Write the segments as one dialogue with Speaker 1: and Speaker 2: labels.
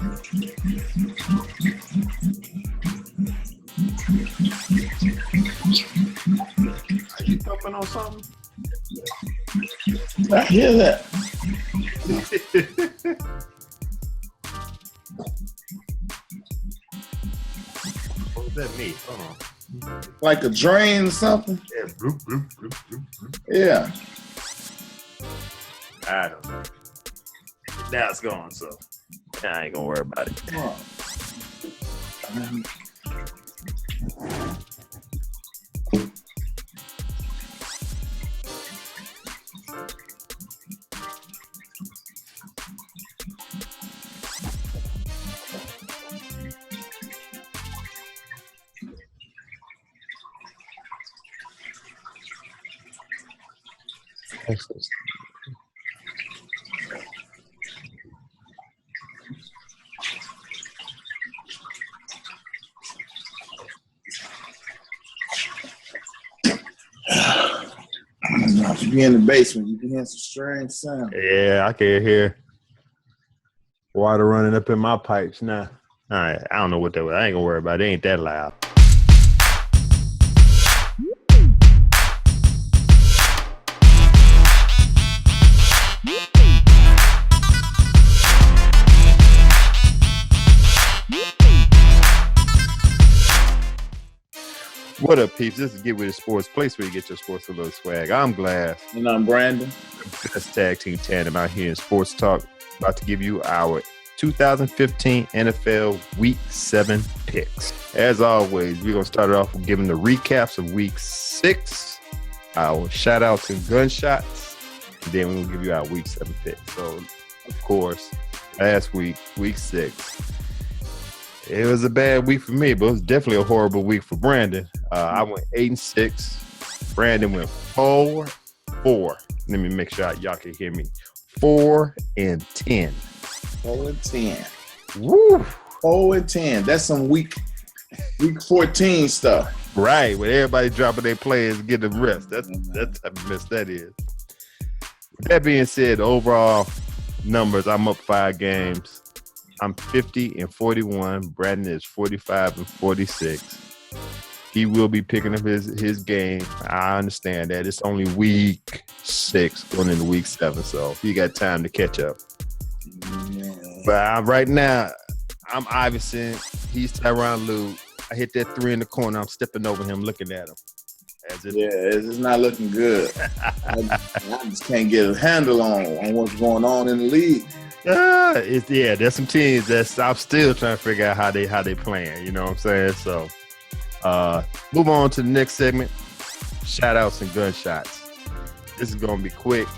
Speaker 1: Are you pumping on something?
Speaker 2: I hear that.
Speaker 1: What was that mean? Hold on.
Speaker 2: Like a drain or something?
Speaker 1: Yeah, bloop, bloop, bloop, bloop, bloop.
Speaker 2: Yeah.
Speaker 1: I don't know. Now it's gone, so I ain't gonna worry about it.
Speaker 2: Oh. If you be in the basement, you can hear some strange sound.
Speaker 1: Yeah, I can hear water running up in my pipes now. All right, I don't know what that was. I ain't gonna worry about it. It ain't that loud. What up, peeps? This is Get With It Sports, place where you get your sports a little swag. I'm Glass.
Speaker 2: And I'm Brandon.
Speaker 1: The best tag team tandem out here in sports talk. About to give you our 2015 NFL Week 7 picks. As always, we're going to start it off with giving the recaps of Week 6, our shout-outs and gunshots, and then we're going to give you our Week 7 picks. So, of course, last week, Week 6, it was a bad week for me, but it was definitely a horrible week for Brandon. I went 8-6. Brandon went 4-4. Let me make sure y'all can hear me. 4-10.
Speaker 2: 4-10.
Speaker 1: Woo!
Speaker 2: 4-10. That's some week 14 stuff.
Speaker 1: Right, with everybody dropping their players and getting rest. That's the type of mess that is. With that being said, the overall numbers, I'm up 5 games. I'm 50-41. Brandon is 45-46. He will be picking up his game. I understand that. It's only week 6 going into week 7, so he got time to catch up.
Speaker 2: Yeah.
Speaker 1: But right now, I'm Iverson. He's Tyronn Lue. I hit that 3 in the corner. I'm stepping over him, looking at him.
Speaker 2: It's not looking good. I just can't get a handle on what's going on in the league.
Speaker 1: There's some teams that I'm still trying to figure out how they playing. You know what I'm saying? So, move on to the next segment. Shout outs and gunshots. This is gonna be quick.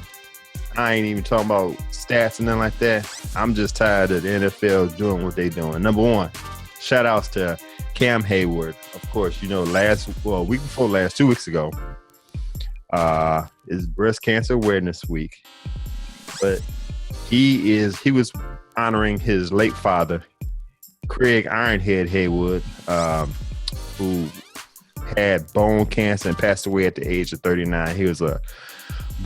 Speaker 1: I ain't even talking about stats and nothing like that. I'm just tired of the NFL doing what they doing. Number 1, shout outs to Cam Hayward. Of course, you know, week before last, 2 weeks ago, is Breast Cancer Awareness Week. But he was honoring his late father, Craig Ironhead Haywood, who had bone cancer and passed away at the age of 39. He was a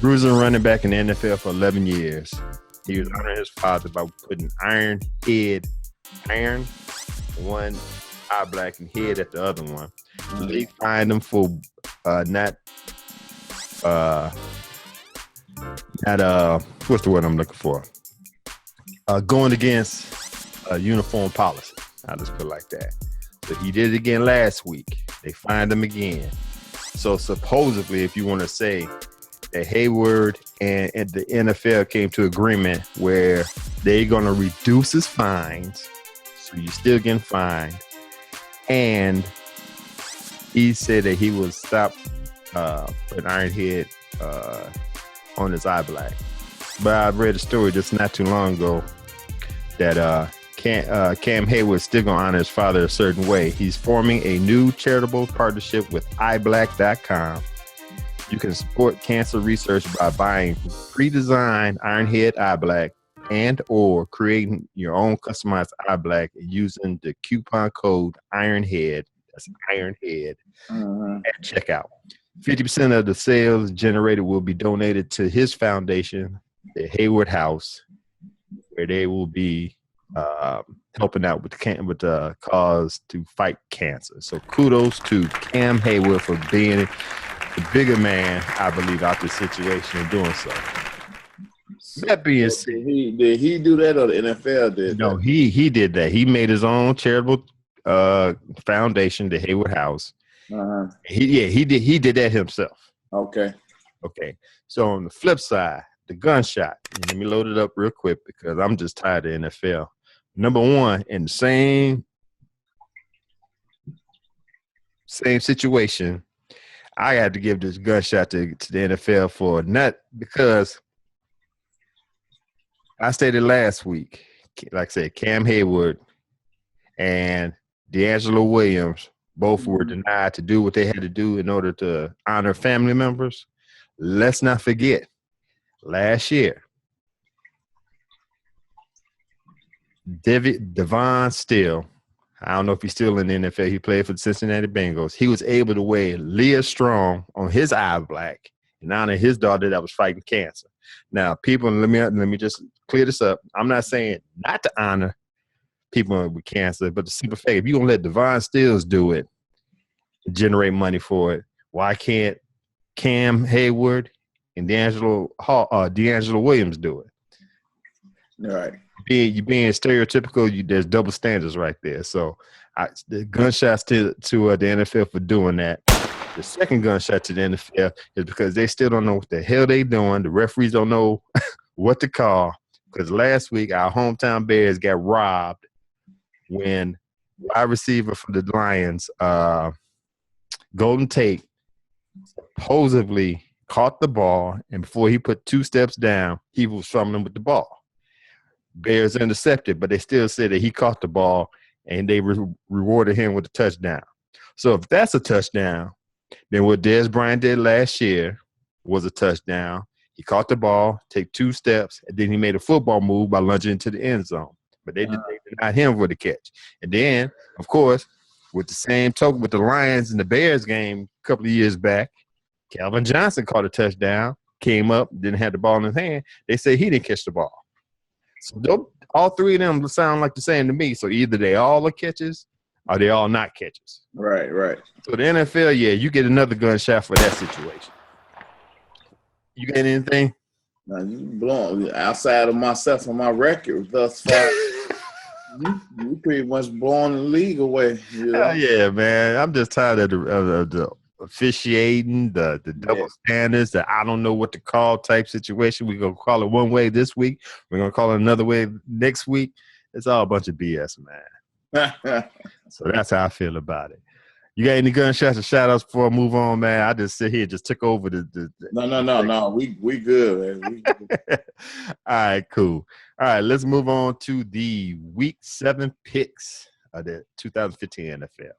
Speaker 1: bruising running back in the NFL for 11 years. He was honoring his father by putting iron, one eye black and head at the other one. They fined him for not what's the word I'm looking for? Going against uniform policy. I'll just put it like that. So he did it again last week. They fined him again. So supposedly, if you want to say that Hayward and the NFL came to agreement where they're going to reduce his fines, so you're still getting fined, and he said that he would stop putting Ironhead on his eye black. But I read a story just not too long ago that Cam Hayward is still going to honor his father a certain way. He's forming a new charitable partnership with eyeblack.com. You can support cancer research by buying pre-designed Ironhead eye black and or creating your own customized eye black using the coupon code Ironhead. That's Ironhead at checkout. 50% of the sales generated will be donated to his foundation, the Hayward House, where they will be helping out with the cause to fight cancer. So kudos to Cam Hayward for being the bigger man, I believe, out this situation and doing so. That being said,
Speaker 2: did he do that, or the NFL did?
Speaker 1: No,
Speaker 2: that?
Speaker 1: he did that. He made his own charitable foundation, the Hayward House. He did that himself.
Speaker 2: Okay.
Speaker 1: So on the flip side, the gunshot. Let me load it up real quick because I'm just tired of NFL. Number one, in the same situation, I had to give this gunshot to the NFL for not because I stated last week, like I said, Cam Hayward and D'Angelo Williams both were denied to do what they had to do in order to honor family members. Let's not forget, last year, Devon Steele, I don't know if he's still in the NFL. He played for the Cincinnati Bengals. He was able to wear Leah Strong on his eye black and honor his daughter that was fighting cancer. Now, people, let me just clear this up. I'm not saying not to honor people with cancer, but the simple fact, if you're going to let Devon Steele do it, generate money for it, why can't Cam Hayward and D'Angelo Williams do it?
Speaker 2: All right.
Speaker 1: You being stereotypical, there's double standards right there. So the gunshots to the NFL for doing that. The second gunshot to the NFL is because they still don't know what the hell they doing. The referees don't know what to call. Because last week, our hometown Bears got robbed when wide receiver for the Lions, Golden Tate, supposedly caught the ball, and before he put 2 steps down, he was fumbling with the ball. Bears intercepted, but they still said that he caught the ball, and they rewarded him with a touchdown. So if that's a touchdown, then what Dez Bryant did last year was a touchdown. He caught the ball, take 2 steps, and then he made a football move by lunging into the end zone. But they denied him for the catch. And then, of course, with the same token with the Lions and the Bears game a couple of years back, Calvin Johnson caught a touchdown, came up, didn't have the ball in his hand. They say he didn't catch the ball. So all 3 of them sound like the same to me. So either they all are catches or they all not catches.
Speaker 2: Right.
Speaker 1: So the NFL, you get another gunshot for that situation. You got anything?
Speaker 2: Now you blowing outside of myself and my record thus far. you pretty much blowing the league away. You know?
Speaker 1: Hell yeah, man. I'm just tired of the officiating, the double standards, the I don't know what to call type situation. We're going to call it one way this week. We're going to call it another way next week. It's all a bunch of BS, man. So that's how I feel about it. You got any gunshots or shout-outs before I move on, man? I just sit here, just took over the
Speaker 2: No. We good, man. We good.
Speaker 1: All right, cool. All right, let's move on to the Week 7 picks of the 2015 NFL.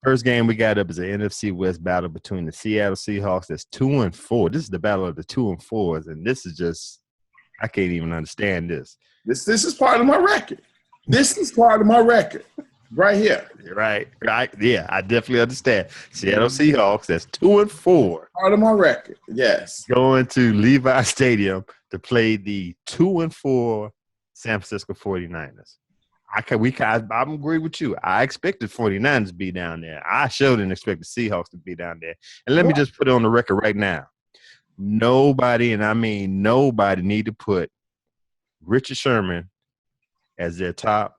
Speaker 1: First game we got up is an NFC West battle between the Seattle Seahawks. That's 2-4. This is the battle of the 2-4s, and this is just I can't even understand this.
Speaker 2: This is part of my record. This is part of my record right here.
Speaker 1: Right. Yeah, I definitely understand. Seattle Seahawks. That's 2-4.
Speaker 2: Part of my record. Yes.
Speaker 1: Going to Levi Stadium to play the 2-4 San Francisco 49ers. I agree with you. I expected 49ers to be down there. I sure didn't expect the Seahawks to be down there. And let me just put it on the record right now. Nobody, and I mean nobody, need to put Richard Sherman as their top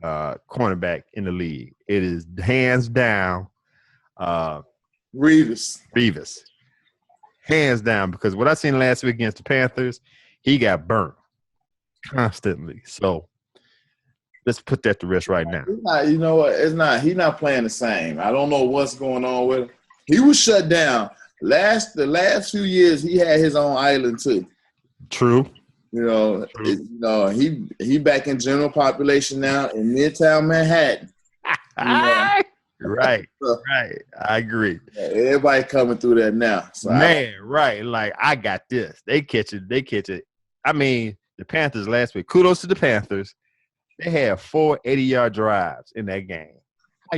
Speaker 1: cornerback in the league. It is hands down Revis. Hands down, because what I seen last week against the Panthers, he got burnt constantly. So let's put that to rest right now.
Speaker 2: You know what? It's not. He's not playing the same. I don't know what's going on with him. He was shut down. The last few years, he had his own island too.
Speaker 1: True.
Speaker 2: He back in general population now in Midtown Manhattan.
Speaker 1: Right. I agree.
Speaker 2: Yeah, everybody coming through that now. So
Speaker 1: right. Like, I got this. They catch it. I mean, the Panthers last week. Kudos to the Panthers. They had 4 80-yard drives in that game. How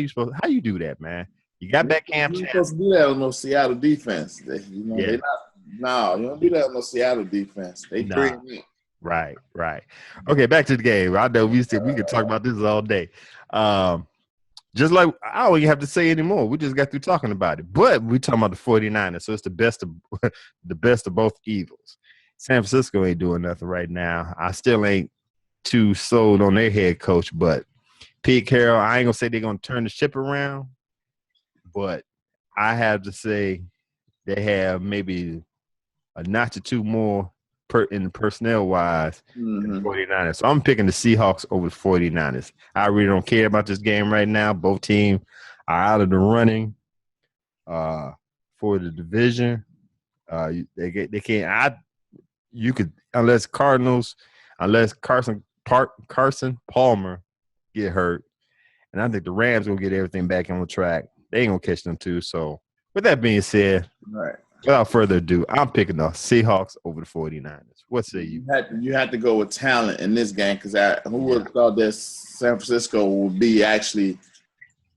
Speaker 1: you do that, man? You got back Cam.
Speaker 2: You're supposed to do that on no Seattle defense. You don't do that on no Seattle defense. They bring it.
Speaker 1: Right. Okay, back to the game. I know we could talk about this all day. Um, just like I don't even have to say anymore. We just got through talking about it. But we talking about the 49ers, so it's the best of the best of both evils. San Francisco ain't doing nothing right now. I still ain't too sold on their head coach, but Pete Carroll, I ain't gonna say they're gonna turn the ship around, but I have to say they have maybe a notch or two more in personnel wise than the
Speaker 2: Mm-hmm.
Speaker 1: 49ers. So I'm picking the Seahawks over the 49ers. I really don't care about this game right now. Both teams are out of the running for the division. They can't. You could unless Carson Palmer get hurt, and I think the Rams gonna get everything back on track. They ain't gonna catch them too. So with that being said,
Speaker 2: Right.
Speaker 1: without further ado, I'm picking the Seahawks over the 49ers. What say you?
Speaker 2: You had to go with talent in this game because who would have thought that San Francisco would be actually,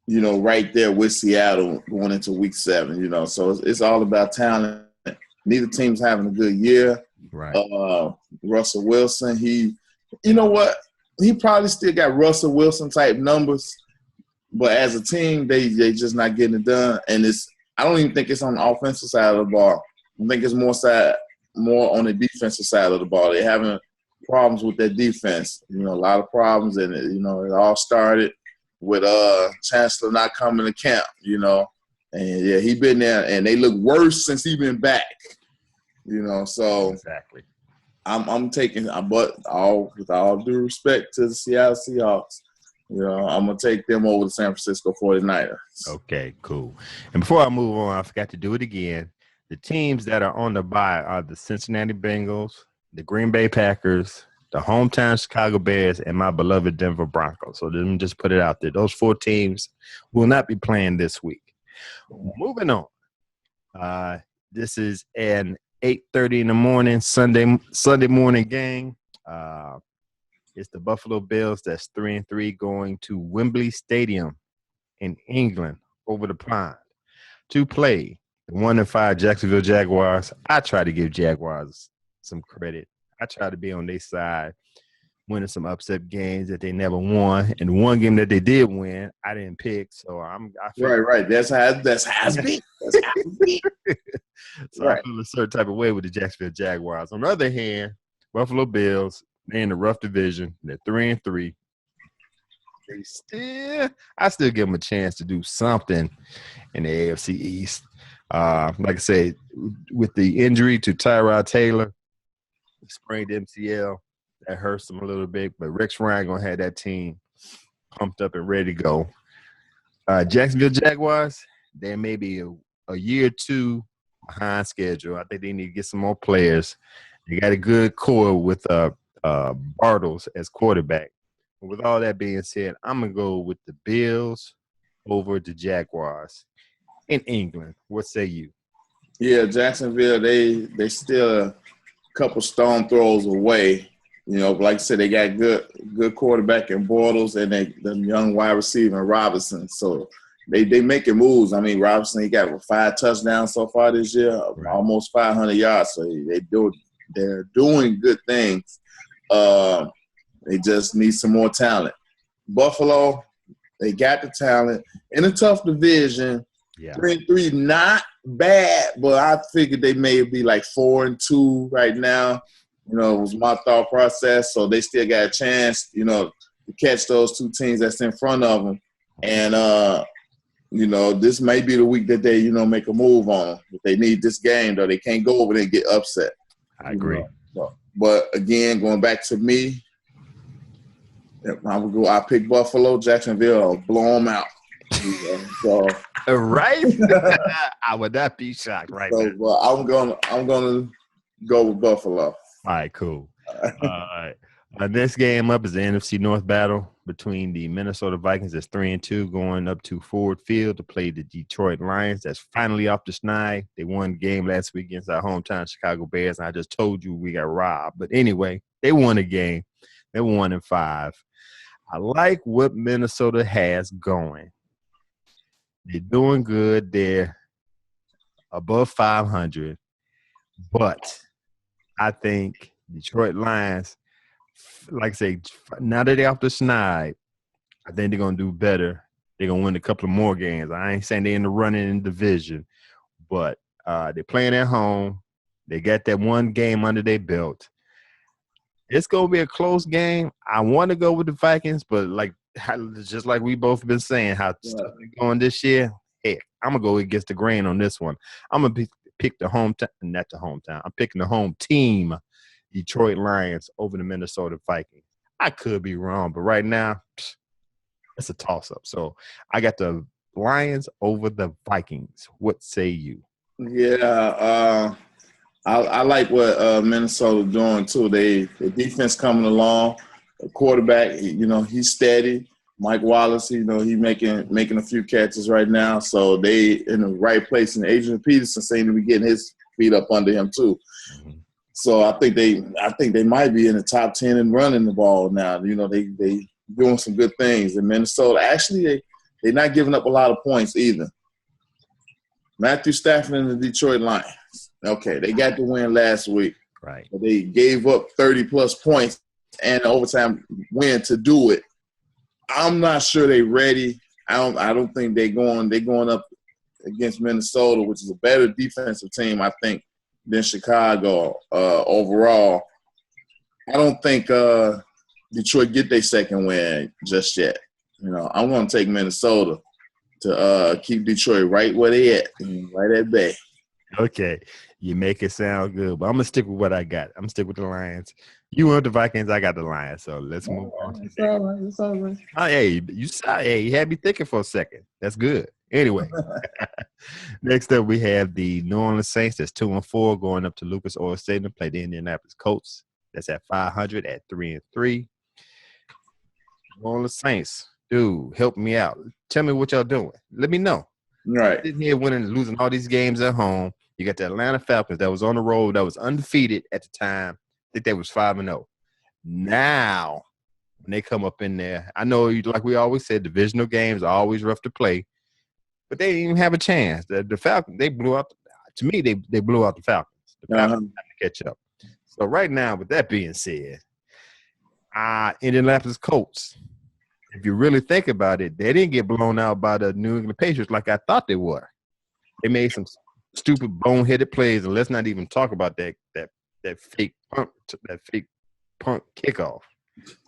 Speaker 2: right there with Seattle going into Week 7. So it's all about talent. Neither team's having a good year.
Speaker 1: Right.
Speaker 2: Russell Wilson, you know what? He probably still got Russell Wilson type numbers, but as a team, they just not getting it done. And I don't even think it's on the offensive side of the ball. I think it's more on the defensive side of the ball. They're having problems with their defense. A lot of problems, and it all started with Chancellor not coming to camp. And yeah, he been there, and they look worse since he been back. So
Speaker 1: Exactly.
Speaker 2: I'm taking, but with all due respect to the Seattle Seahawks, I'm gonna take them over the San Francisco 49ers.
Speaker 1: Okay, cool. And before I move on, I forgot to do it again. The teams that are on the bye are the Cincinnati Bengals, the Green Bay Packers, the hometown Chicago Bears, and my beloved Denver Broncos. So let me just put it out there. Those 4 teams will not be playing this week. Moving on. This is an 8:30 in the morning Sunday morning game. It's the Buffalo Bills that's 3-3 going to Wembley Stadium in England over the pond to play the 1-5 Jacksonville Jaguars. I try to give Jaguars some credit. I try to be on their side, winning some upset games that they never won. And one game that they did win, I didn't pick. So I feel
Speaker 2: right. That's how it's been. That's how it's been.
Speaker 1: So right. I feel a certain type of way with the Jacksonville Jaguars. On the other hand, Buffalo Bills, they're in the rough division. They're 3-3. I still give them a chance to do something in the AFC East. Like I said, with the injury to Tyrod Taylor, sprained MCL, that hurts them a little bit. But Rex Ryan gonna have that team pumped up and ready to go. Jacksonville Jaguars, they may be a year or two behind schedule. I think they need to get some more players. They got a good core with Bartles as quarterback. With all that being said, I'm going to go with the Bills over the Jaguars in England. What say you?
Speaker 2: Yeah, Jacksonville, they still a couple stone throws away. Like I said, they got good quarterback in Bortles and the young wide receiver in Robinson. So they making moves. I mean, Robinson, he got 5 touchdowns so far this year, right. Almost 500 yards. So they're doing good things. They just need some more talent. Buffalo, they got the talent in a tough division.
Speaker 1: Yeah.
Speaker 2: 3-3, not bad, but I figured they may be like 4-2 right now. It was my thought process. So they still got a chance, to catch those 2 teams that's in front of them. And, this may be the week that they, make a move on them. If they need this game, though, they can't go over there and get upset.
Speaker 1: I agree.
Speaker 2: But, again, going back to me, I pick Buffalo. Jacksonville, I'll blow them out. So,
Speaker 1: right? I would not be shocked right now.
Speaker 2: Well, I'm gonna go with Buffalo.
Speaker 1: All right, cool. All right. Next game up is the NFC North battle between the Minnesota Vikings that's 3-2 going up to Ford Field to play the Detroit Lions that's finally off the schneid. They won the game last week against our hometown Chicago Bears, and I just told you we got robbed. But anyway, they won a game. They're 1-5. I like what Minnesota has going. They're doing good. They're above 500. But I think Detroit Lions, like I say, now that they're off the schneid, I think they're gonna do better. They're gonna win a couple of more games. I ain't saying they're in the running in division, but they're playing at home. They got that one game under their belt. It's gonna be a close game. I want to go with the Vikings, but just like we both been saying, how stuff been going this year. Heck, I'm gonna go against the grain on this one. I'm gonna pick the hometown, not the hometown. I'm picking the home team, Detroit Lions, over the Minnesota Vikings. I could be wrong, but right now, it's a toss-up. So I got the Lions over the Vikings. What say you?
Speaker 2: Yeah, I like what Minnesota doing too. The defense coming along. The quarterback, he's steady. Mike Wallace, he making a few catches right now. So they in the right place. And Adrian Peterson seems to be getting his feet up under him too. Mm-hmm. So I think they might be in the top 10 and running the ball now. They doing some good things in Minnesota. Actually, they're not giving up a lot of points either. Matthew Stafford and the Detroit Lions. Okay, they got the win last week.
Speaker 1: Right.
Speaker 2: But they gave up 30-plus points and an overtime win to do it. I'm not sure they're ready. I don't think they're going up against Minnesota, which is a better defensive team, I think, than Chicago overall. I don't think Detroit get their second win just yet. I'm going to take Minnesota to keep Detroit right where they at, right at bay.
Speaker 1: Okay, you make it sound good, but I'm gonna stick with what I got. I'm gonna stick with the Lions. You want the Vikings, I got the Lions. So let's move on.
Speaker 2: It's all right.
Speaker 1: Oh, hey, you had me thinking for a second. That's good. Anyway, next up we have the New Orleans Saints. That's 2-4 going up to Lucas Oil Stadium to play the Indianapolis Colts. That's at 500 at 3-3. New Orleans Saints, dude, help me out. Tell me what y'all doing. Let me know.
Speaker 2: Right.
Speaker 1: Sitting here winning and losing all these games at home. You got the Atlanta Falcons that was on the road, that was undefeated at the time. I think they was 5-0. Now, when they come up in there, I know, like we always said, divisional games are always rough to play, but they didn't even have a chance. The Falcons, they blew out. To me, they blew out the Falcons. The Falcons have to catch up. So right now, with that being said, Indianapolis Colts, if you really think about it, they didn't get blown out by the New England Patriots like I thought they were. They made some stupid boneheaded plays, and let's not even talk about that fake punt kickoff.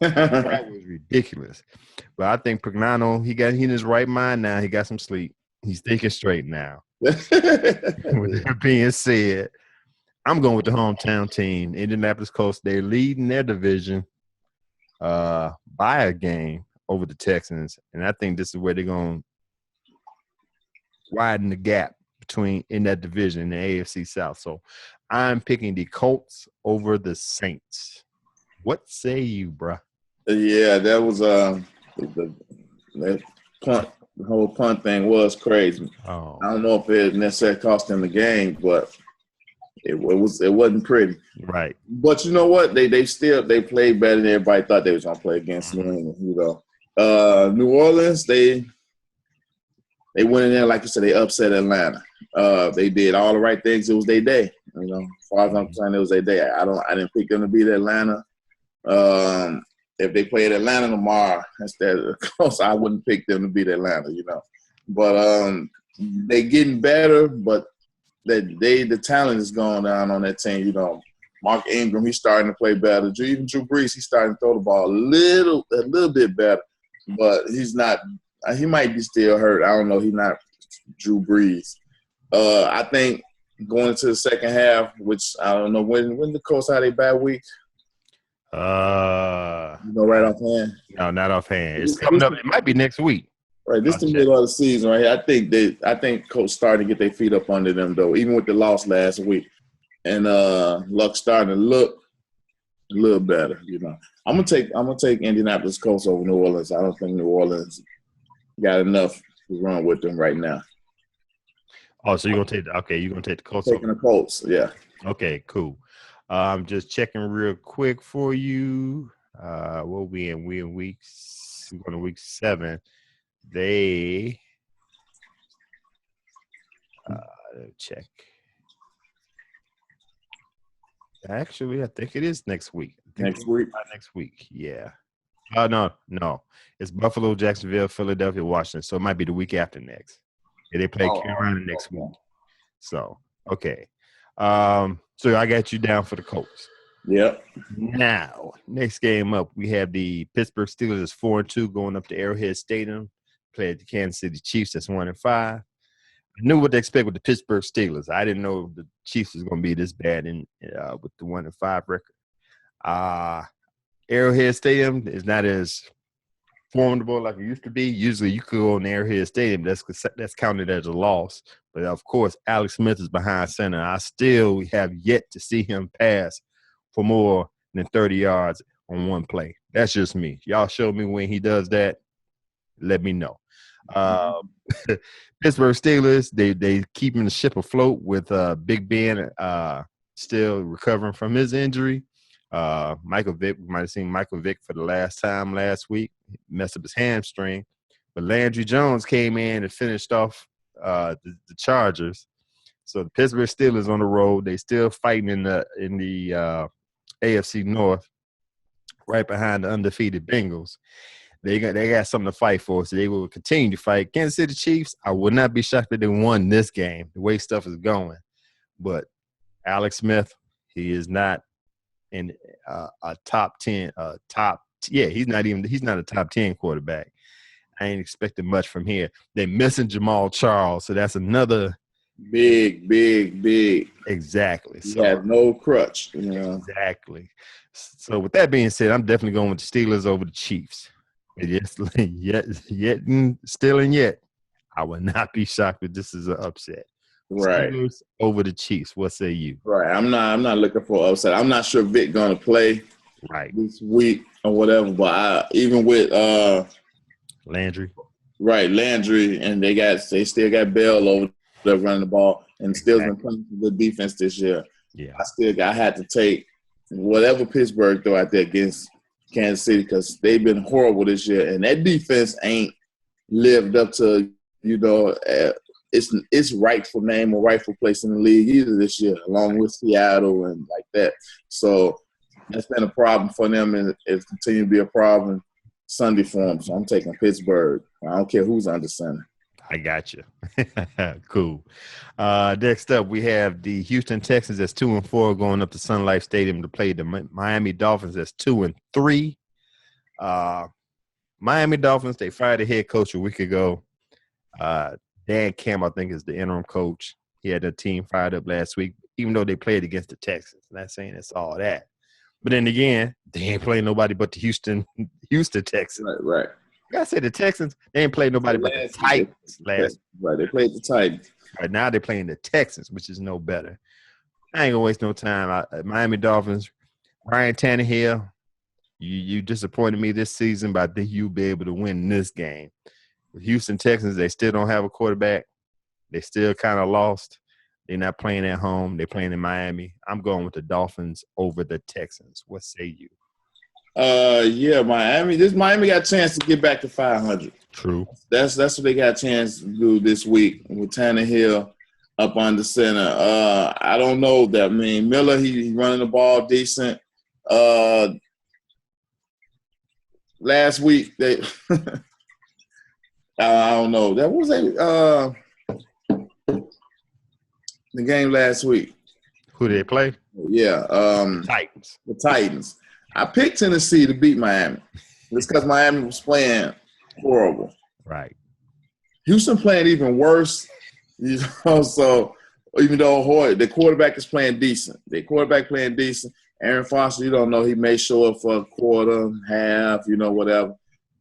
Speaker 1: That was ridiculous. But I think Pagano, he in his right mind now. He got some sleep. He's thinking straight now. With that being said, I'm going with the hometown team, Indianapolis Colts. They're leading their division by a game over the Texans, and I think this is where they're going to widen the gap in that division in the AFC South. So I'm picking the Colts over the Saints. What say you, bruh?
Speaker 2: Yeah, that was that punt. The whole punt thing was crazy.
Speaker 1: Oh.
Speaker 2: I don't know if it necessarily cost them the game, but it wasn't pretty.
Speaker 1: Right.
Speaker 2: But you know what? They played better than everybody thought they was gonna play against New England. New Orleans, they went in there, like you said, they upset Atlanta. They did all the right things. It was their day. As far as I'm concerned, it was their day. I didn't pick them to beat Atlanta. If they played Atlanta tomorrow instead of close, I wouldn't pick them to beat Atlanta. But they getting better. But the talent is going down on that team. Mark Ingram, he's starting to play better. Even Drew Brees, he's starting to throw the ball a little bit better. But he's not. He might be still hurt. I don't know. He's not Drew Brees. I think going into the second half, which I don't know when the Colts had a bad week. Right offhand.
Speaker 1: No, not offhand. It's coming up. It might be next week.
Speaker 2: Right. This is the middle of the season, right? I think Colts starting to get their feet up under them though, even with the loss last week, and Luck starting to look a little better. I'm gonna take Indianapolis Colts over New Orleans. I don't think New Orleans got enough to run with them right now.
Speaker 1: Oh, so you're gonna take the Colts.
Speaker 2: Taking the Colts, yeah.
Speaker 1: Okay, cool. I'm just checking real quick for you. What we in? We're going to week 7. They check. Actually, I think it is next week.
Speaker 2: Next week?
Speaker 1: Next week, yeah. No. It's Buffalo, Jacksonville, Philadelphia, Washington. So it might be the week after next. Yeah, they play Carolina next week. So, okay. So I got you down for the Colts.
Speaker 2: Yep.
Speaker 1: Now, next game up, we have the Pittsburgh Steelers 4-2 going up to Arrowhead Stadium. Play at the Kansas City Chiefs that's 1-5. I knew what to expect with the Pittsburgh Steelers. I didn't know the Chiefs was going to be this bad with the 1-5 record. Arrowhead Stadium is not as formidable like it used to be. Usually you could go on Arrowhead Stadium. That's counted as a loss. But, of course, Alex Smith is behind center. I still have yet to see him pass for more than 30 yards on one play. That's just me. Y'all show me when he does that. Let me know. Pittsburgh Steelers, they keeping the ship afloat with Big Ben still recovering from his injury. Michael Vick, we might have seen Michael Vick for the last time last week. He messed up his hamstring. But Landry Jones came in and finished off the Chargers. So the Pittsburgh Steelers on the road. They still fighting in the AFC North, right behind the undefeated Bengals. They got something to fight for, so they will continue to fight. Kansas City Chiefs, I would not be shocked if they won this game, the way stuff is going. But Alex Smith, he is not in a top 10 he's not a top 10 quarterback. I ain't expecting much from here. They're missing Jamal Charles, so that's another
Speaker 2: big.
Speaker 1: Exactly.
Speaker 2: He had no crutch. You know?
Speaker 1: Exactly. So with that being said, I'm definitely going with the Steelers over the Chiefs. Still and yet, I would not be shocked if this is an upset.
Speaker 2: Right.
Speaker 1: Steelers over the Chiefs. What say you?
Speaker 2: Right. I'm not looking for an upset. I'm not sure Vic going to play this week or whatever. But even with
Speaker 1: Landry.
Speaker 2: Right, Landry, and they still got Bell over there running the ball, and still been playing good defense this year.
Speaker 1: Yeah,
Speaker 2: I had to take whatever Pittsburgh throw out there against Kansas City because they've been horrible this year, and that defense ain't lived up to its rightful name or rightful place in the league either this year, along with Seattle and like that. So that's been a problem for them, and it's continued to be a problem Sunday for them. So I'm taking Pittsburgh. I don't care who's under center.
Speaker 1: I got you. Cool. Next up, we have the Houston Texans that's 2-4 going up to Sun Life Stadium to play the Miami Dolphins that's 2-3. Miami Dolphins, they fired the head coach a week ago. Dan Campbell, I think, is the interim coach. He had the team fired up last week, even though they played against the Texans. Not saying it's all that. But then again, they ain't playing nobody but the Houston Texans.
Speaker 2: Right.
Speaker 1: Like I said, the Texans, they ain't played nobody but the Titans last.
Speaker 2: Right, they played the Titans.
Speaker 1: Right now, they're playing the Texans, which is no better. I ain't gonna waste no time. Miami Dolphins, Ryan Tannehill, you disappointed me this season, but I think you'll be able to win this game. The Houston Texans, they still don't have a quarterback. They still kind of lost. They're not playing at home. They're playing in Miami. I'm going with the Dolphins over the Texans. What say you?
Speaker 2: Miami. Miami got a chance to get back to 500.
Speaker 1: True.
Speaker 2: That's what they got a chance to do this week with Tannehill up under center. I don't know that. I mean, Miller, he's running the ball decent. Last week they, I don't know. That was the game last week.
Speaker 1: Who did they play?
Speaker 2: Yeah,
Speaker 1: Titans.
Speaker 2: The Titans. I picked Tennessee to beat Miami. It's because Miami was playing horrible.
Speaker 1: Right.
Speaker 2: Houston playing even worse. So even though the quarterback is playing decent. Aaron Foster, you don't know, he may show up for a quarter, half, whatever.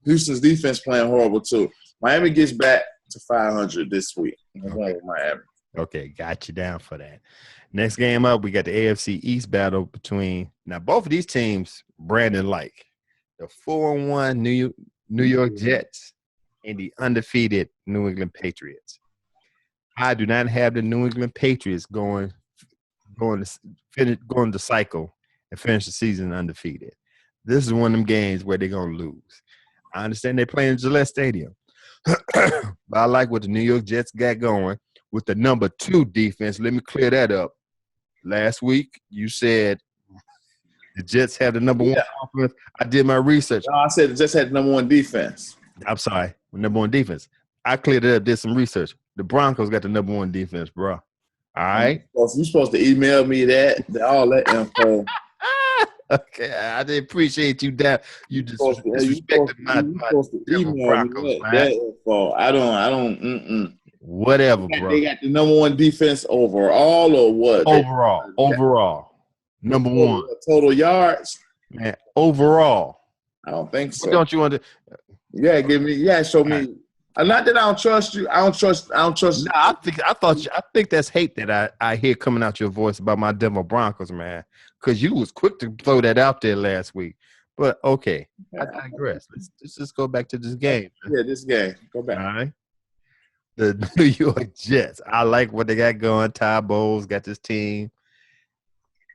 Speaker 2: Houston's defense playing horrible too. Miami gets back to 500 this week. I'm going with Miami.
Speaker 1: Okay, got you down for that. Next game up, we got the AFC East battle between both of these teams, Brandon like the 4-1 New York Jets and the undefeated New England Patriots. I do not have the New England Patriots going the cycle and finish the season undefeated. This is one of them games where they're going to lose. I understand they're playing Gillette Stadium, but I like what the New York Jets got going with the number 2 defense. Let me clear that up. Last week, you said The Jets have the number one
Speaker 2: Yeah.
Speaker 1: offense. I did my research.
Speaker 2: No, I said the Jets had the number one defense.
Speaker 1: I'm sorry, number one defense. I cleared it up, did some research. The Broncos got the number one defense, bro. All right.
Speaker 2: You're supposed to email me all that info.
Speaker 1: Okay, I did appreciate you that you disrespected my Denver Broncos, man.
Speaker 2: That info. I don't.
Speaker 1: Whatever, bro.
Speaker 2: They got the number one defense overall, or what?
Speaker 1: Overall, number one
Speaker 2: total yards.
Speaker 1: Man, overall,
Speaker 2: I don't think so.
Speaker 1: What don't you want to?
Speaker 2: Yeah, show me. Not that I don't trust you. I don't trust.
Speaker 1: No, I think that's hate that I hear coming out your voice about my Denver Broncos, man. Because you was quick to throw that out there last week. But okay, I digress. Let's just go back to this game.
Speaker 2: Yeah, this game. Go back.
Speaker 1: All right. The New York Jets. I like what they got going. Ty Bowles got this team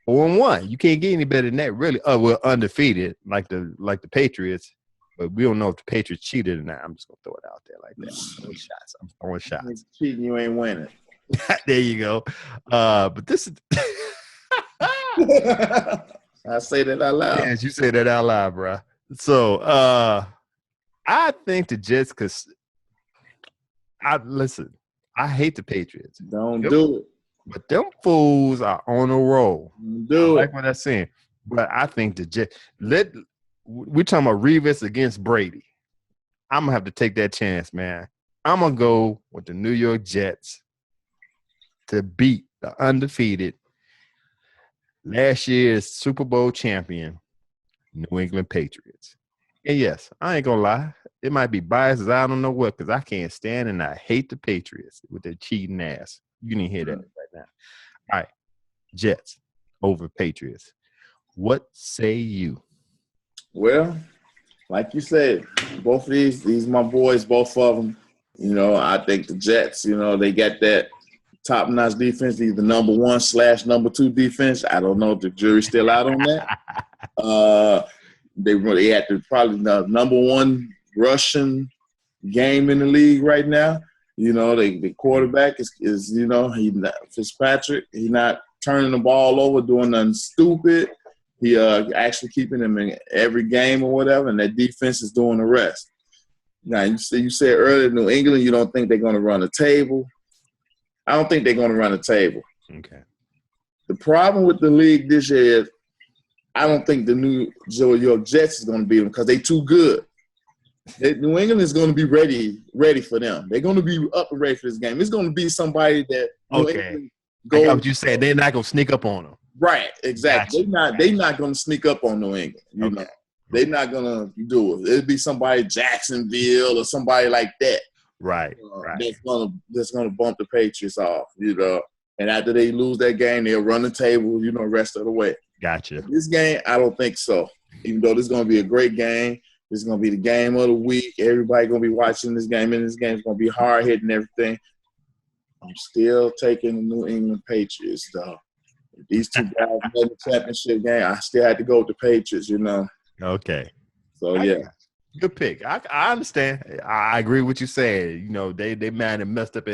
Speaker 1: 4-1. You can't get any better than that, really. Oh, we're undefeated, like the Patriots. But we don't know if the Patriots cheated or not. I'm just gonna throw it out there like that. I'm throwing shots.
Speaker 2: Cheating, you ain't winning.
Speaker 1: There you go. But this is.
Speaker 2: I say that out loud.
Speaker 1: Yes, you say that out loud, bro. So I think the Jets, because I hate the Patriots.
Speaker 2: Don't do it.
Speaker 1: But them fools are on a roll.
Speaker 2: Do
Speaker 1: it. Like what I'm saying. But I think the Jets we're talking about Revis against Brady. I'm gonna have to take that chance, man. I'm gonna go with the New York Jets to beat the undefeated last year's Super Bowl champion, New England Patriots. And yes, I ain't gonna lie. It might be biased as I don't know what, because I can't stand and I hate the Patriots with their cheating ass. You didn't hear that right now. All right. Jets over Patriots. What say you?
Speaker 2: Well, like you said, both of these my boys, both of them. You know, I think the Jets, you know, they got that top-notch defense, either number 1 / number 2 defense. I don't know if the jury's still out on that. They had probably the number 1 rushing game in the league right now. You know, the quarterback is you know, Fitzpatrick. He's not turning the ball over, doing nothing stupid. He actually keeping them in every game or whatever, and that defense is doing the rest. Now, you said earlier, New England, you don't think they're going to run a table. I don't think they're going to run a table.
Speaker 1: Okay. The
Speaker 2: problem with the league this year is I don't think the New York Jets is going to beat them because they're too good. New England is going to be ready for them. They're going to be up and ready for this game. It's going to be somebody that New England
Speaker 1: I got what you said. They're not going to sneak up on them.
Speaker 2: Right, exactly.
Speaker 1: Gotcha.
Speaker 2: They're not going to sneak up on New England. You know, they're not going to do it. It'll be somebody Jacksonville or somebody like that.
Speaker 1: Right.
Speaker 2: That's gonna bump the Patriots off. You know, and after they lose that game, they'll run the table. You know, rest of the way.
Speaker 1: Gotcha.
Speaker 2: This game, I don't think so. Even though this is gonna be a great game, this is gonna be the game of the week. Everybody gonna be watching this game, and this game is gonna be hard hitting everything. I'm still taking the New England Patriots, though. These two guys won the championship game. I still had to go with the Patriots, you know.
Speaker 1: Okay.
Speaker 2: So, yeah.
Speaker 1: Good pick. I understand. I agree with what you said. You know, they might have messed up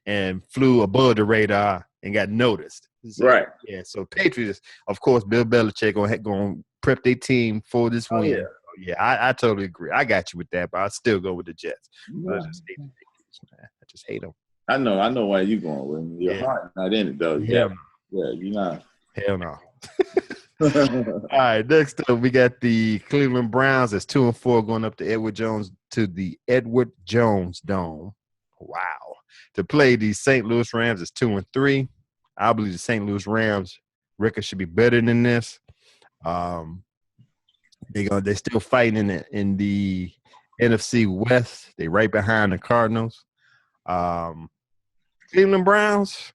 Speaker 1: and flew above the radar and got noticed. So,
Speaker 2: right.
Speaker 1: Yeah. So Patriots, of course, Bill Belichick going to prep their team for this win.
Speaker 2: Yeah.
Speaker 1: Yeah, I totally agree. I got you with that, but I still go with the Jets.
Speaker 2: Yeah.
Speaker 1: I just hate the Patriots, man. I just hate them.
Speaker 2: I know why you're going with them. Your heart not in it, though. Yeah, you're not.
Speaker 1: Hell no. All right, next up we got the Cleveland Browns. That's 2-4 going up to the Edward Jones Dome. Wow. To play the St. Louis Rams is 2-3. I believe the St. Louis Rams record should be better than this. They're still fighting in the NFC West. They right behind the Cardinals. Cleveland Browns.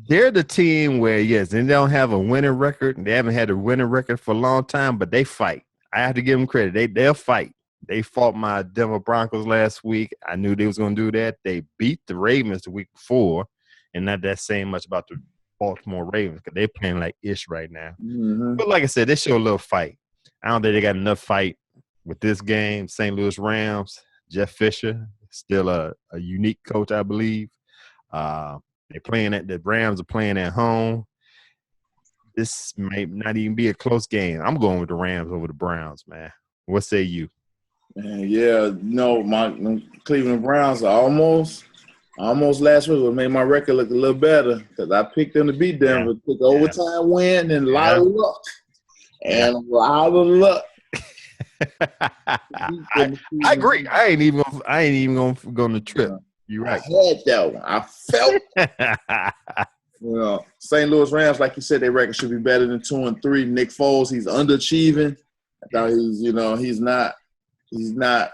Speaker 1: They're the team where, yes, they don't have a winning record. They haven't had a winning record for a long time, but they fight. I have to give them credit. They'll fight. They fought my Denver Broncos last week. I knew they was going to do that. They beat the Ravens the week before, and not that saying much about the Baltimore Ravens because they're playing like ish right now.
Speaker 2: Mm-hmm.
Speaker 1: But like I said, they show a little fight. I don't think they got enough fight with this game. St. Louis Rams, Jeff Fisher, still a unique coach, I believe. The Rams are playing at home. this might not even be a close game. I'm going with the Rams over the Browns, man. What say you?
Speaker 2: And yeah, my Cleveland Browns are almost last week would made my record look a little better because I picked them to beat Denver, took an overtime win and a lot of luck. And a lot of luck.
Speaker 1: I agree. I ain't even gonna go on the trip. You're right.
Speaker 2: I had that one. I felt St. Louis Rams, like you said, their record should be better than 2-3. Nick Foles, he's underachieving. I thought he's not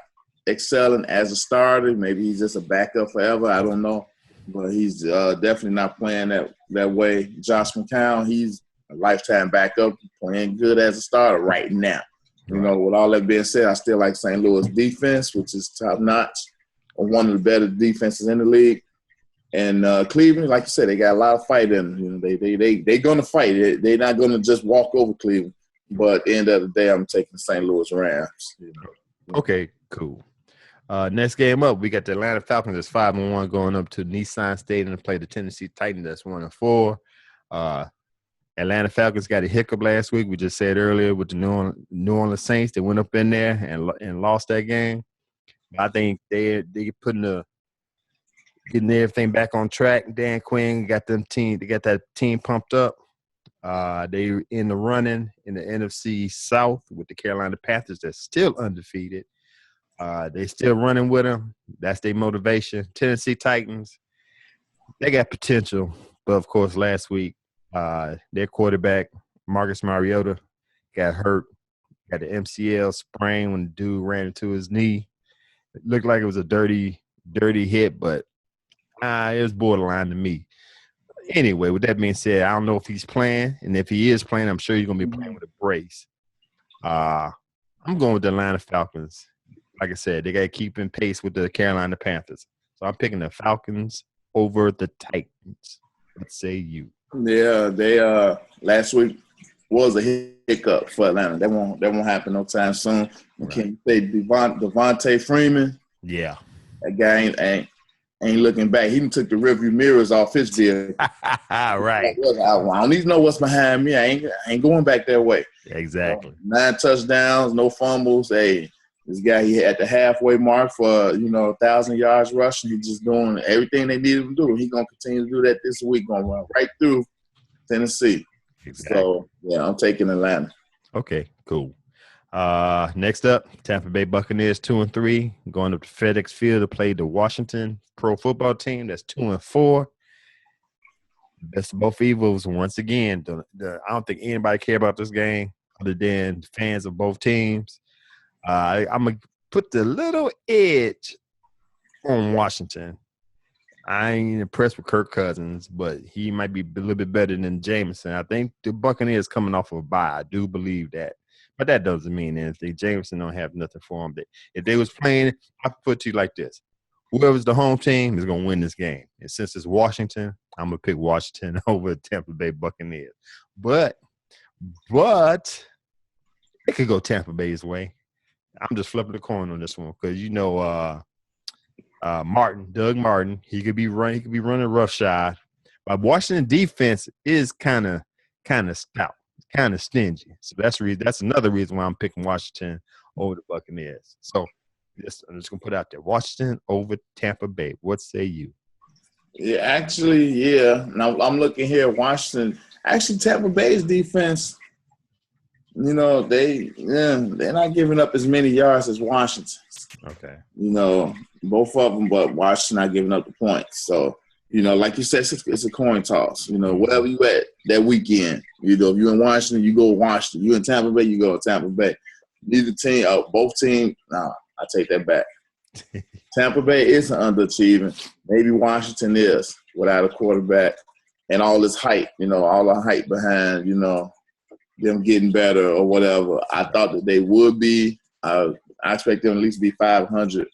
Speaker 2: excelling as a starter. Maybe he's just a backup forever. I don't know. But he's definitely not playing that way. Josh McCown, he's a lifetime backup, playing good as a starter right now. With all that being said, I still like St. Louis defense, which is top notch, or one of the better defenses in the league. And Cleveland, like you said, they got a lot of fight in them. They're gonna fight. They're not gonna just walk over Cleveland. But at the end of the day, I'm taking St. Louis Rams.
Speaker 1: Okay, cool. Next game up, we got the Atlanta Falcons that's 5-1 going up to Nissan Stadium to play the Tennessee Titans that's 1-4. Atlanta Falcons got a hiccup last week. We just said earlier with the New Orleans Saints, they went up in there and lost that game. But I think they getting everything back on track. Dan Quinn got that team pumped up. They in the running in the NFC South with the Carolina Panthers that's still undefeated. They still running with them. That's their motivation. Tennessee Titans, they got potential, but of course last week their quarterback Marcus Mariota got hurt, got the MCL sprain when the dude ran into his knee. It looked like it was a dirty hit, but it was borderline to me. Anyway, with that being said, I don't know if he's playing, and if he is playing, I'm sure he's going to be playing with a brace. I'm going with the Atlanta Falcons. Like I said, they got to keep in pace with the Carolina Panthers. So I'm picking the Falcons over the Titans. What say you?
Speaker 2: Yeah, they last week was a hiccup for Atlanta. That won't happen no time soon. Right. Can you say Devontae Freeman?
Speaker 1: Yeah,
Speaker 2: that guy ain't looking back. He even took the rearview mirrors off his vehicle.
Speaker 1: Right.
Speaker 2: I don't even know what's behind me. I ain't going back that way.
Speaker 1: Exactly.
Speaker 2: 9 touchdowns, no fumbles. Hey, this guy, he at the halfway mark for 1,000 yards rushing. He's just doing everything they needed him to do. He's gonna continue to do that this week. Gonna run right through Tennessee. Exactly. So yeah, I'm taking Atlanta.
Speaker 1: Okay, cool. Next up, Tampa Bay Buccaneers 2-3, going up to FedEx Field to play the Washington Pro Football Team. That's 2-4. Best of both evils. Once again, I don't think anybody care about this game other than fans of both teams. I'm gonna put the little edge on Washington. I ain't impressed with Kirk Cousins, but he might be a little bit better than Jameson. I think the Buccaneers coming off of a bye. I do believe that. But that doesn't mean anything. Jameson don't have nothing for him. If they was playing, I put to you like this. Whoever's the home team is going to win this game. And since it's Washington, I'm going to pick Washington over Tampa Bay Buccaneers. But it could go Tampa Bay's way. I'm just flipping the coin on this one because Doug Martin, he could be running roughshod. But Washington defense is kind of stout, kind of stingy. So that's another reason why I'm picking Washington over the Buccaneers. So I'm just gonna put it out there: Washington over Tampa Bay. What say you?
Speaker 2: Yeah, actually, yeah. Now I'm looking here. Washington, actually, Tampa Bay's defense. They're not giving up as many yards as Washington.
Speaker 1: Okay.
Speaker 2: Both of them, but Washington not giving up the points. So, like you said, it's a coin toss. Wherever you at that weekend, if you're in Washington, you go Washington. You in Tampa Bay, you go Tampa Bay. Neither team, both teams, nah, I take that back. Tampa Bay isn't underachieving. Maybe Washington is without a quarterback and all this hype, all the hype behind, them getting better or whatever. I thought that they would be. I expect them at least be 500,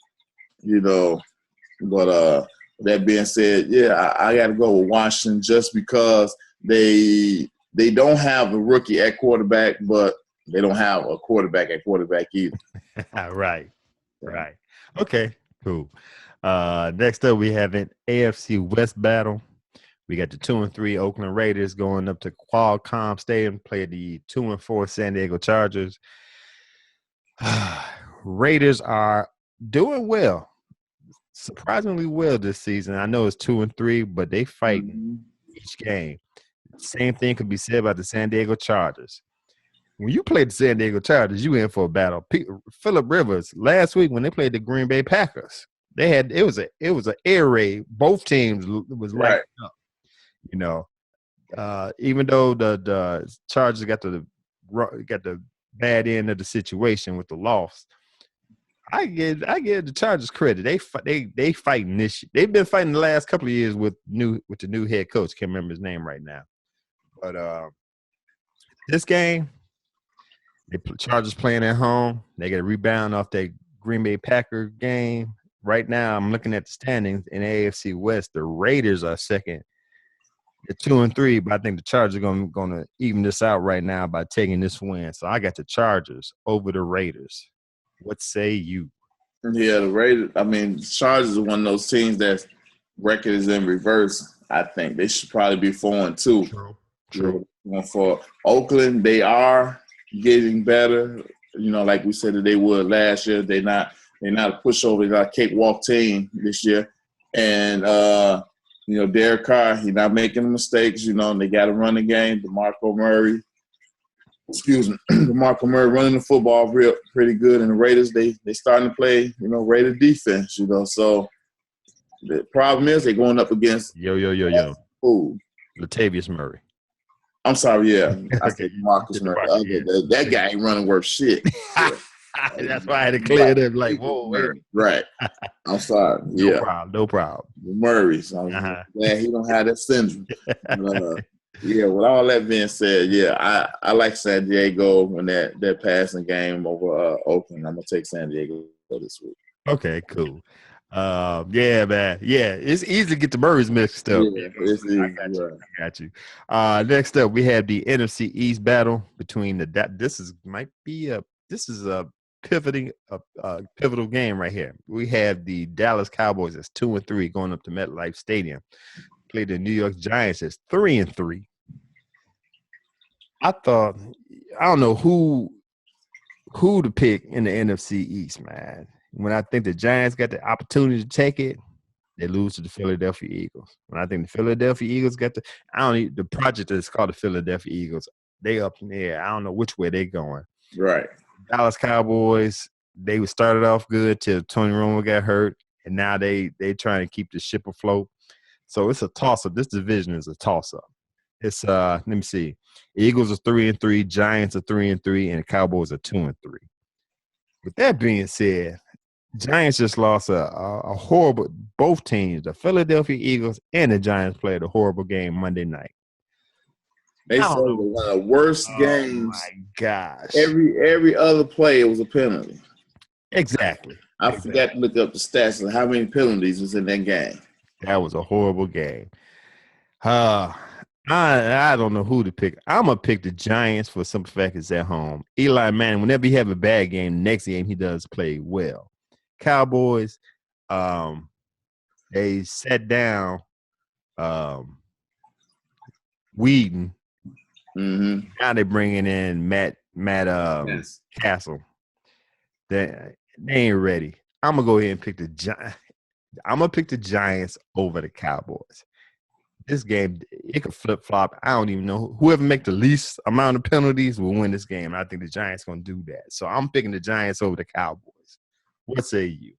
Speaker 2: But that being said, yeah, I got to go with Washington just because they don't have a rookie at quarterback, but they don't have a quarterback at quarterback either.
Speaker 1: Right. Okay, cool. Next up, we have an AFC West battle. We got the 2-3 Oakland Raiders going up to Qualcomm Stadium, play the 2-4 San Diego Chargers. Raiders are doing well, surprisingly well this season. I know it's 2-3, but they fight each game. Same thing could be said about the San Diego Chargers. When you play the San Diego Chargers, you in for a battle. Phillip Rivers last week when they played the Green Bay Packers, it was an air raid. Both teams was lighting up. You know, even though the Chargers got the bad end of the situation with the loss, I give the Chargers credit. They fighting this. They've been fighting the last couple of years with the new head coach. Can't remember his name right now, but this game, the Chargers playing at home. They get a rebound off that Green Bay Packer game. Right now, I'm looking at the standings in the AFC West. The Raiders are second. They're 2-3, but I think the Chargers are going to even this out right now by taking this win. So I got the Chargers over the Raiders. What say you?
Speaker 2: Yeah, the Raiders. I mean, the Chargers are one of those teams that record is in reverse. I think they should probably be 4-2.
Speaker 1: True.
Speaker 2: Yeah, for Oakland, they are getting better. Like we said that they would last year. They're not a pushover. They're not a cakewalk team this year. And Derek Carr, he's not making mistakes. They got to run the game. DeMarco Murray running the football pretty good. And the Raiders, they starting to play, Raider defense. So the problem is they're going up against
Speaker 1: Who? Latavius Murray.
Speaker 2: I'm sorry, yeah. I said Marcus Murray. That guy ain't running worth shit.
Speaker 1: That's why I had to clear it up. Like, whoa, wait.
Speaker 2: Right. I'm sorry.
Speaker 1: No problem.
Speaker 2: Murray. So I'm glad he don't have that syndrome. With all that being said, I like San Diego in that passing game over Oakland. I'm gonna take San Diego this week.
Speaker 1: Okay, cool. Man. Yeah, it's easy to get the Murrays mixed up.
Speaker 2: Yeah, it's easy.
Speaker 1: I got you. Next up, we have the NFC East battle between this is a pivotal game right here. We have the Dallas Cowboys as 2-3 going up to MetLife Stadium. Play the New York Giants as 3-3. I don't know who to pick in the NFC East, man. When I think the Giants got the opportunity to take it, they lose to the Philadelphia Eagles. When I think the Philadelphia Eagles got the project is called the Philadelphia Eagles. They up in the air. I don't know which way they're going.
Speaker 2: Right.
Speaker 1: Dallas Cowboys, they started off good till Tony Romo got hurt, and now they trying to keep the ship afloat. So it's a toss-up. This division is a toss-up. It's let me see. Eagles are 3-3, Giants are 3-3, and the Cowboys are 2-3. With that being said, Giants just lost a horrible – both teams, the Philadelphia Eagles and the Giants played a horrible game Monday night.
Speaker 2: They said it was one of the worst games.
Speaker 1: Oh, my gosh.
Speaker 2: Every other play was a penalty.
Speaker 1: Exactly.
Speaker 2: I forgot to look up the stats of how many penalties was in that game.
Speaker 1: That was a horrible game. I don't know who to pick. I'm going to pick the Giants for some fact it's at home. Eli Manning, whenever he have a bad game, next game he does play well. Cowboys, they sat down Whedon.
Speaker 2: Mm-hmm.
Speaker 1: Now they're bringing in Matt Castle. They ain't ready. I'm going to go ahead and pick the Giants. I'm going to pick the Giants over the Cowboys. This game, it could flip-flop. I don't even know. Whoever make the least amount of penalties will win this game. I think the Giants going to do that. So I'm picking the Giants over the Cowboys. What say you?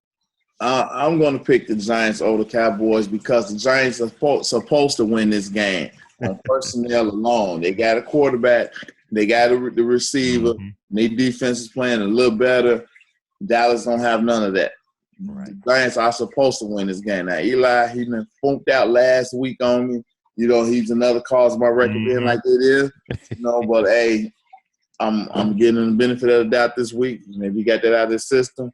Speaker 2: I'm going to pick the Giants over the Cowboys because the Giants are supposed to win this game on personnel alone. They got a quarterback. They got the receiver. Mm-hmm. Their defense is playing a little better. Dallas don't have none of that. Right. The Giants are supposed to win this game. Now, Eli, he been funked out last week on me. He's another cause of my record being like it is. But hey, I'm getting the benefit of the doubt this week. Maybe he got that out of his system.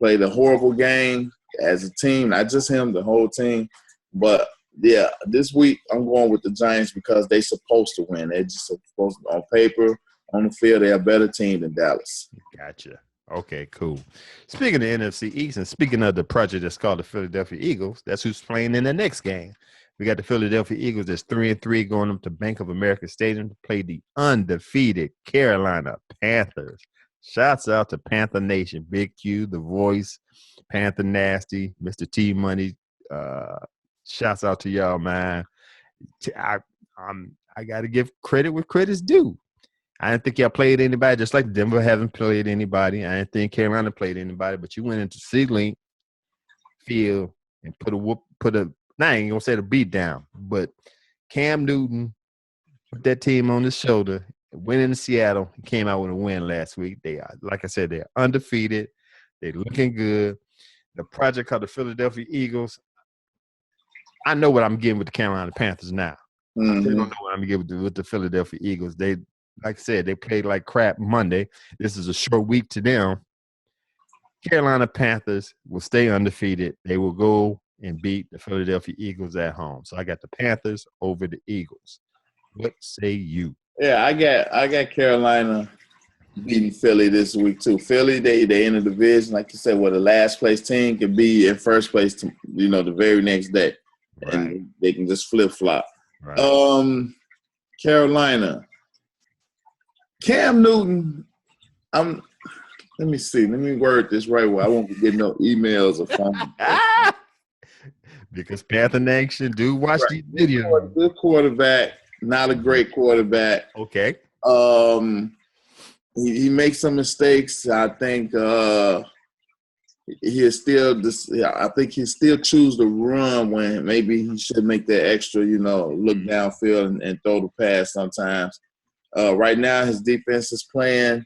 Speaker 2: Played a horrible game as a team, not just him, the whole team. But yeah, this week I'm going with the Giants because they're supposed to win. They're just supposed to, on paper, on the field, they're a better team than Dallas.
Speaker 1: Gotcha. Okay, cool. Speaking of NFC East and speaking of the project that's called the Philadelphia Eagles, that's who's playing in the next game. We got the Philadelphia Eagles that's 3-3 going up to Bank of America Stadium to play the undefeated Carolina Panthers. Shouts out to Panther Nation, Big Q, The Voice, Panther Nasty, Mr. T Money. Shouts out to y'all, man. I got to give credit where credit's due. I didn't think y'all played anybody, just like Denver haven't played anybody. I didn't think Carolina played anybody, but you went into C-Link field and I ain't gonna say the beat down, but Cam Newton put that team on his shoulder, went into Seattle, and came out with a win last week. They are, like I said, they're undefeated. They're looking good. The project called the Philadelphia Eagles. I know what I'm getting with the Carolina Panthers now. I still don't know what I'm gonna get with the Philadelphia Eagles. They, like I said, they played like crap Monday. This is a short week to them. Carolina Panthers will stay undefeated. They will go and beat the Philadelphia Eagles at home. So I got the Panthers over the Eagles. What say you?
Speaker 2: Yeah, I got Carolina beating Philly this week too. Philly, they in the division, like you said, where the last place team can be in first place, the very next day, and they can just flip flop. Right. Carolina, Cam Newton. Let me see. Let me word this right where I won't be getting no emails or phone.
Speaker 1: Because Panther Nation do watch these videos.
Speaker 2: Good quarterback, not a great quarterback.
Speaker 1: Okay.
Speaker 2: He makes some mistakes. I think he'll still choose to run when maybe he should make that extra, look downfield and throw the pass sometimes. Right now his defense is playing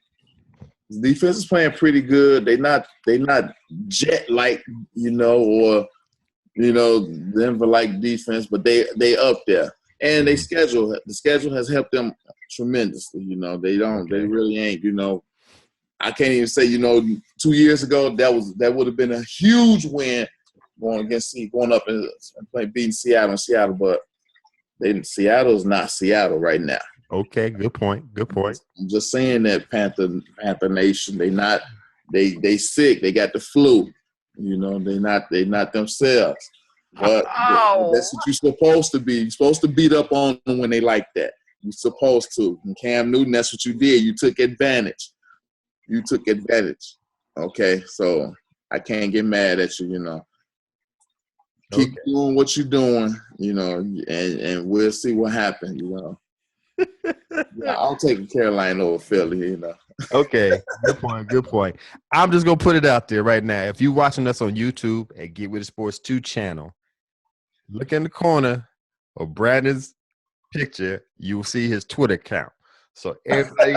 Speaker 2: pretty good. They not jet like, or Denver like defense, but they up there. And the schedule has helped them tremendously. They really ain't, I can't even say, 2 years ago that would have been a huge win going up and beating Seattle, but Seattle's not Seattle right now.
Speaker 1: Okay, good point.
Speaker 2: I'm just saying that Panther Nation, they sick. They got the flu. They not themselves. But that's what you're supposed to be. You're supposed to beat up on them when they like that. You're supposed to. And Cam Newton, that's what you did. You took advantage. Okay, so I can't get mad at you. Keep doing what you're doing, and we'll see what happens, Yeah, I'll take Carolina over Philly,
Speaker 1: Okay, good point. I'm just gonna put it out there right now. If you're watching us on YouTube at Get With It Sports 2 channel, look in the corner of Brandon's picture. You will see his Twitter account. So everybody,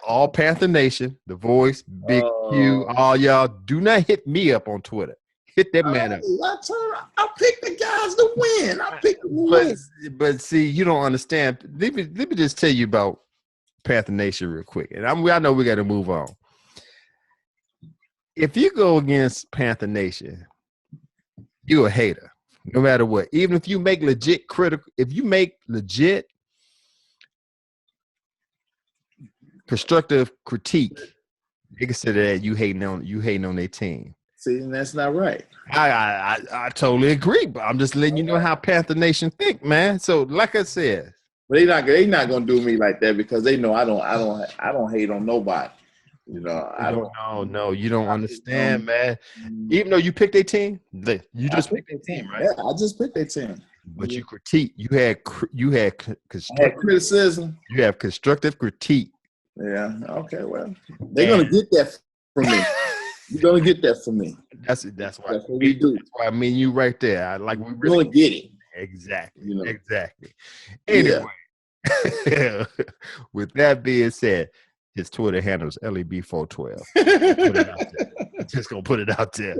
Speaker 1: all Panther Nation, The Voice, Big Q, all y'all, do not hit me up on Twitter. Hit that man up.
Speaker 2: I picked the guys to win. I picked them to win.
Speaker 1: But see, you don't understand. Let me just tell you about Panther Nation real quick. And I know we got to move on. If you go against Panther Nation, you're a hater, no matter what. Even if you make legit constructive critique, they consider that you hating on their team.
Speaker 2: See, and that's not right.
Speaker 1: I totally agree, but I'm just letting you know how Panther Nation think, man. So, like I said,
Speaker 2: they not gonna do me like that because they know I don't hate on nobody. I don't.
Speaker 1: No, you don't understand, man. Even though you picked a team, you just picked a team, right?
Speaker 2: Yeah, I just picked a team.
Speaker 1: But you critique. You had
Speaker 2: criticism.
Speaker 1: You have constructive critique.
Speaker 2: Yeah. Okay. Well, they're gonna get that from me. You're gonna get that from me.
Speaker 1: That's why we do. That's why I mean you right there. We're
Speaker 2: really get it.
Speaker 1: Exactly. Exactly. Anyway, with that being said, his Twitter handle is LEB412. Just gonna put it out there.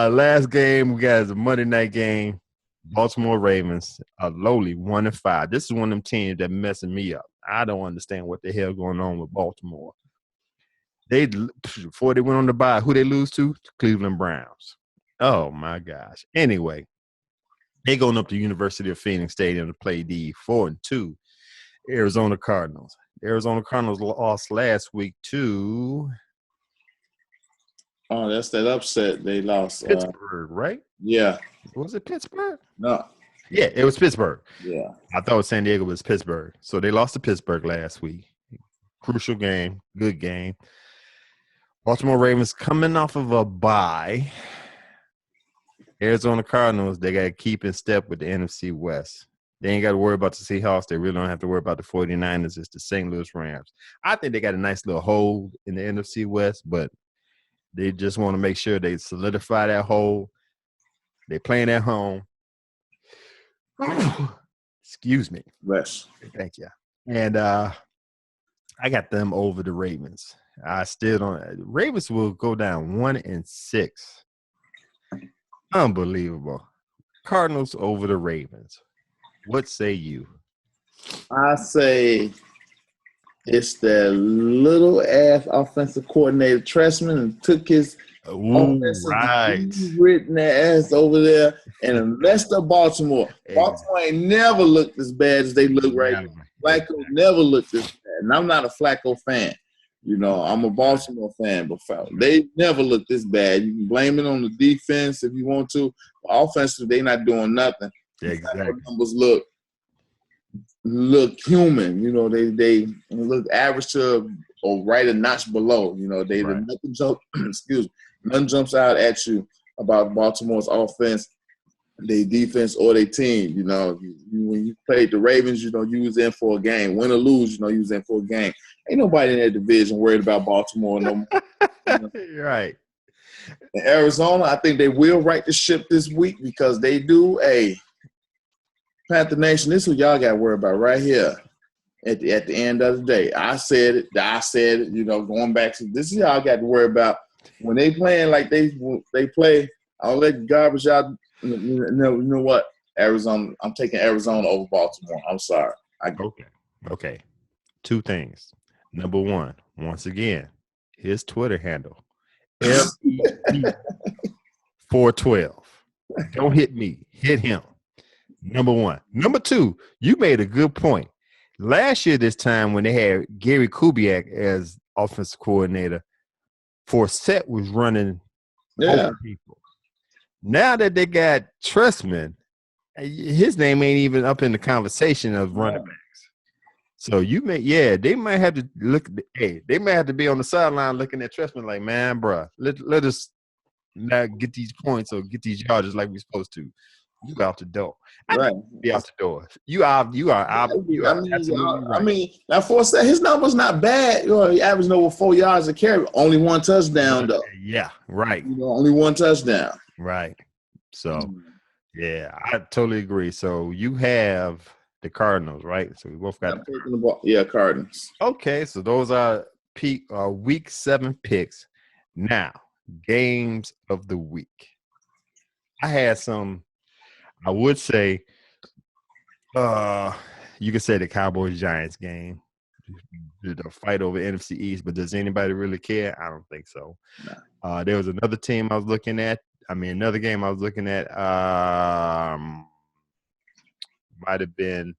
Speaker 1: Last game we got is a Monday night game. Baltimore Ravens are lowly 1-5. This is one of them teams that messing me up. I don't understand what the hell going on with Baltimore. Before they went on the bye, who they lose to? Cleveland Browns. Oh my gosh. Anyway, they going up to University of Phoenix Stadium to play the 4-2 Arizona Cardinals. The Arizona Cardinals lost last week to
Speaker 2: that's that upset they lost.
Speaker 1: Pittsburgh, right?
Speaker 2: Yeah.
Speaker 1: Was it Pittsburgh?
Speaker 2: No.
Speaker 1: Yeah, it was Pittsburgh.
Speaker 2: Yeah.
Speaker 1: I thought San Diego was Pittsburgh. So they lost to Pittsburgh last week. Crucial game, good game. Baltimore Ravens coming off of a bye. Arizona Cardinals, they got to keep in step with the NFC West. They ain't got to worry about the Seahawks. They really don't have to worry about the 49ers. It's the St. Louis Rams. I think they got a nice little hold in the NFC West, but they just want to make sure they solidify that hold. They playing at home. Excuse me.
Speaker 2: Bless.
Speaker 1: Thank you. And I got them over the Ravens. I still don't. Ravens will go down 1-6. Unbelievable. Cardinals over the Ravens. What say you?
Speaker 2: I say it's that little ass offensive coordinator Tressman and took his offensive written ass over there and messed up Baltimore. Baltimore ain't never looked as bad as they look right now. Flacco never looked as bad. And I'm not a Flacco fan. You know, I'm a Baltimore fan, but they never looked this bad. You can blame it on the defense if you want to. Offensive, they not doing nothing.
Speaker 1: Yeah, exactly.
Speaker 2: Numbers look human. You know, they look average to or right a notch below. You know, nothing jumps out at you about Baltimore's offense, their defense, or their team. You know, when you played the Ravens, you know, you was in for a game. Win or lose, you know, you was in for a game. Ain't nobody in that division worried about Baltimore no more. You know?
Speaker 1: Right.
Speaker 2: In Arizona, I think they will right the ship this week because they do Panther Nation. This is what y'all got to worry about right here at the end of the day. I said it, you know, going back to this is y'all got to worry about when they playing like they play. I'll let garbage out. You know what? Arizona. I'm taking Arizona over Baltimore. I'm sorry.
Speaker 1: Okay. Two things. Number one, once again, his Twitter handle, LED412. Don't hit me. Hit him. Number one. Number two, you made a good point. Last year, this time when they had Gary Kubiak as offensive coordinator, Forsett was running over people. Now that they got Tressman, his name ain't even up in the conversation of running backs. So they might have to they might have to be on the sideline looking at Tressman like, man, bro, let us not get these points or get these yards like we're supposed to. You out the door. Be out the door. You are absolutely right.
Speaker 2: I mean, now Forsett, his number's not bad. You know, he averaged over 4 yards a carry, only one touchdown though.
Speaker 1: Yeah, right.
Speaker 2: You know, only one touchdown.
Speaker 1: Right. So, yeah, I totally agree. So you have the Cardinals, right? So we both got
Speaker 2: Cardinals.
Speaker 1: Okay, so those are week 7 picks. Now, games of the week. I had some. I would say, you could say the Cowboys-Giants game, the fight over NFC East, but does anybody really care? I don't think so.
Speaker 2: No.
Speaker 1: There was another team I was looking at. Another game I was looking at might have been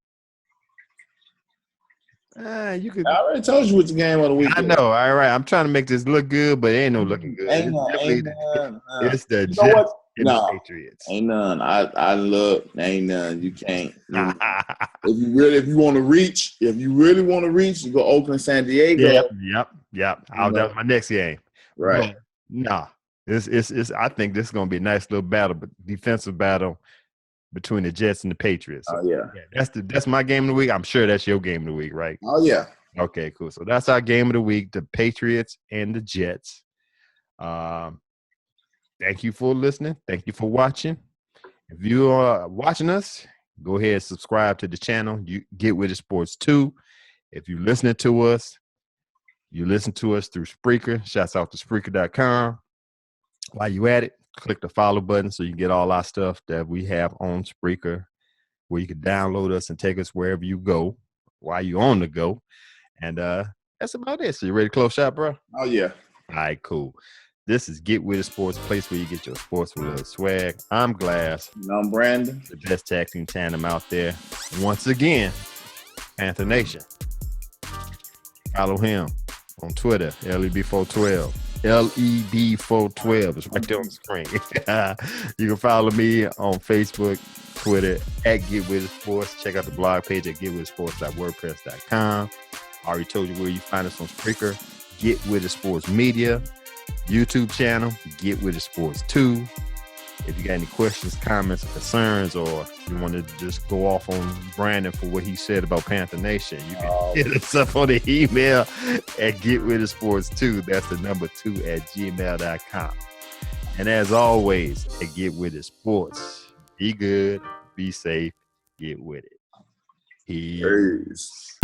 Speaker 1: you could.
Speaker 2: I already told you what's the game of the week.
Speaker 1: I know. All right. I'm trying to make this look good, but it ain't no looking good. It's the Jets and the Patriots.
Speaker 2: Ain't none. I look. Ain't none. You can't. If you want to reach, you go Oakland, San Diego.
Speaker 1: Yep. That was my next game.
Speaker 2: Right.
Speaker 1: Nah. It's I think this is gonna be a nice little battle, but defensive battle between the Jets and the Patriots.
Speaker 2: So, yeah.
Speaker 1: That's my game of the week. I'm sure that's your game of the week, right?
Speaker 2: Oh yeah.
Speaker 1: Okay, cool. So that's our game of the week, the Patriots and the Jets. Thank you for listening. Thank you for watching. If you are watching us, go ahead and subscribe to the channel. You Get With It Sports 2. If you're listening to us, you listen to us through Spreaker. Shouts out to Spreaker.com. While you at it, click the follow button so you get all our stuff that we have on Spreaker, where you can download us and take us wherever you go while you're on the go. And that's about it. So you ready to close shop, bro?
Speaker 2: Oh, yeah.
Speaker 1: All right, cool. This is Get With It Sports, place where you get your sports with a little swag. I'm Glass.
Speaker 2: And I'm Brandon.
Speaker 1: The best tag team tandem out there. Once again, Panther Nation. Follow him on Twitter, LEB412. LED412. It's right there on the screen. You can follow me on Facebook, Twitter at Get With It Sports. Check out the blog page at getwithitsports.wordpress.com. I already told you where you find us on Spreaker, Get With It Sports Media, YouTube channel, Get With It Sports 2. If you got any questions, comments, or concerns, or you want to just go off on Brandon for what he said about Panther Nation, you can hit us up on the email at getwithitsports2. That's the number 2 at gmail.com. And as always, at Get With It Sports, be good, be safe, get with it. Peace.
Speaker 2: Peace.